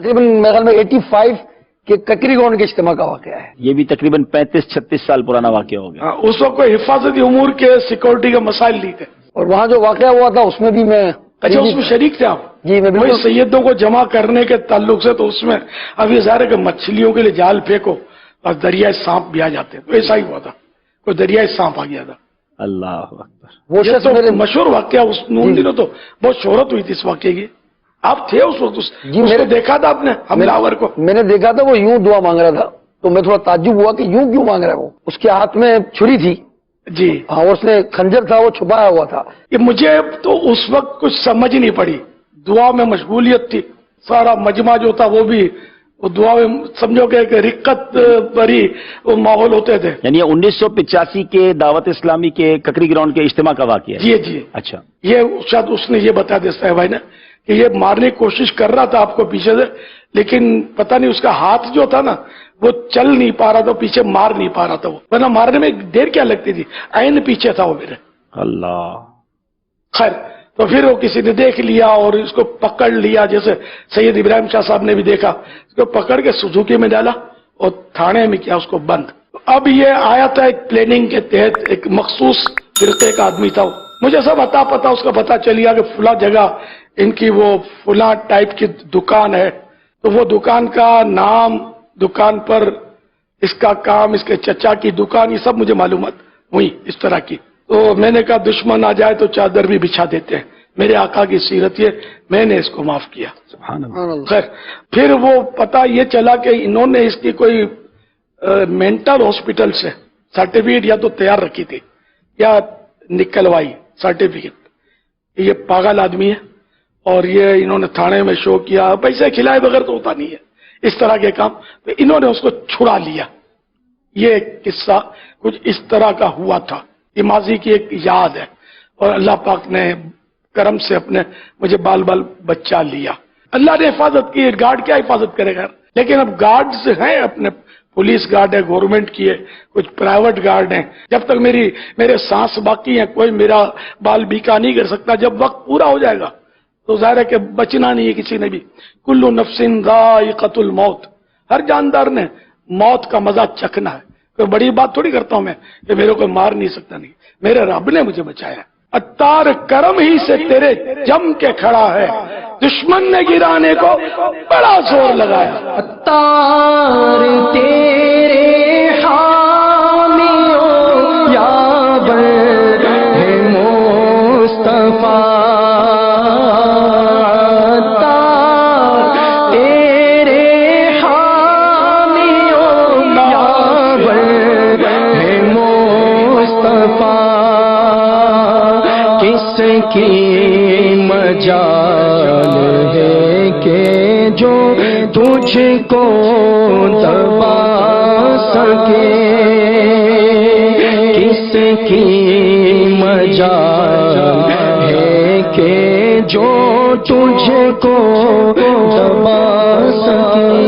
تقریباً میرے خیال میں 85 کے ککری گراؤنڈ کے اجتماع کا واقعہ ہے. یہ بھی تقریباً 35-36 سال پرانا واقعہ ہو گیا. اس وقت کوئی حفاظتی امور کے سیکورٹی کے مسائل نہیں تھے. اور وہاں جو واقعہ ہوا تھا اس میں بھی میں اچھا اس میں شریک تھے آپ؟ جی میں وہی بالکل. سیدوں کو جمع کرنے کے تعلق سے تو اس میں اب یہ ظاہر ہے کہ مچھلیوں کے لیے جال پھینکو اور دریائے سانپ بھی آ جاتے ہیں، تو ایسا ہی ہوا تھا، کوئی دریائے سانپ آ گیا تھا. اللہ اکبر. وہ یہ شخص تو میرے مشہور واقعہ، اس نون دنوں تو بہت شہرت ہوئی تھی اس واقعے کی. آپ تھے اس وقت؟ جی، اس کو دیکھا تھا آپ نے حملہ آور کو؟ میں نے دیکھا تھا وہ یوں دعا مانگ رہا تھا، تو میں تھوڑا تعجب ہوا کہ یوں کیوں مانگ رہا ہے. وہ اس کے ہاتھ میں چھری تھی. جی ہاں، اس نے خنجر تھا وہ چھپایا ہوا تھا. کہ مجھے تو اس وقت کچھ سمجھ نہیں پڑی، دعا میں مشغولیت تھی، سارا مجمع جو تھا وہ بھی وہ دعا میں سمجھو کہ ایک رقت بری وہ ماحول ہوتے تھے. یعنی 1985 کے دعوت اسلامی کے ککری گراؤنڈ کے اجتماع کا واقعہ ہے. جی جی. اچھا. یہ شاید اس نے یہ بتا دیا صاحب بھائی نے کہ یہ مارنے کی کوشش کر رہا تھا آپ کو پیچھے سے، لیکن پتہ نہیں اس کا ہاتھ جو تھا نا وہ چل نہیں پا رہا تھا، پیچھے مار نہیں پا رہا تھا. وہ ورنہ مارنے میں دیر کیا لگتی تھی، عین پیچھے تھا وہ میرے. اللہ. خیر تو پھر وہ کسی نے دیکھ لیا اور اس کو پکڑ لیا، جیسے سید ابراہیم شاہ صاحب نے بھی دیکھا، اس کو پکڑ کے سوزوکی میں ڈالا اور تھانے میں کیا اس کو بند. اب یہ آیا تھا ایک پلاننگ کے تحت، ایک مخصوص فرقے کا آدمی تھا. مجھے سب پتا اس کا پتا چلیا کہ فلاں جگہ ان کی وہ فلاں ٹائپ کی دکان ہے، تو وہ دکان کا نام، دکان پر اس کا کام، اس کے چچا کی دکان، یہ سب مجھے معلومات ہوئی اس طرح کی. تو میں نے کہا دشمن آ جائے تو چادر بھی بچھا دیتے ہیں. میرے آقا کی سیرت یہ، میں نے اس کو معاف کیا. سبحان اللہ. خیر پھر وہ پتہ یہ چلا کہ انہوں نے اس کی کوئی مینٹل ہاسپٹل سے سرٹیفکیٹ یا تو تیار رکھی تھی یا نکلوائی سرٹیفکیٹ. یہ پاگل آدمی ہے اور یہ انہوں نے تھانے میں شو کیا، پیسے کھلائے بغیر تو ہوتا نہیں ہے اس طرح کے کام. تو انہوں نے اس کو چھڑا لیا. یہ قصہ کچھ اس طرح کا ہوا تھا. یہ ماضی کی ایک یاد ہے، اور اللہ پاک نے کرم سے اپنے مجھے بال بچہ لیا. اللہ نے حفاظت کی. گارڈ کیا حفاظت کرے گا؟ لیکن اب گارڈز ہیں، اپنے پولیس گارڈ ہے گورنمنٹ کی ہے، کچھ پرائیویٹ گارڈ ہیں. جب تک میرے سانس باقی ہیں کوئی میرا بال بیکا نہیں کر سکتا. جب وقت پورا ہو جائے گا تو ظاہر ہے کہ بچنا نہیں ہے کسی نے بھی. کل نفس ذائقۃ الموت، ہر جاندار نے موت کا مزہ چکھنا ہے. کوئی بڑی بات تھوڑی کرتا ہوں میں کہ میرے کو مار نہیں سکتا، نہیں، میرے رب نے مجھے بچایا. اتار کرم ہی سے تیرے جم کے کھڑا ہے، دشمن نے گرانے کو بڑا زور لگایا. اتار تیرے حامیوں یاور ہے مصطفیٰ، کی مجال ہے کہ جو تجھ کو دبا سکے، کس کی مجال ہے کہ جو تجھ کو دبا سکے.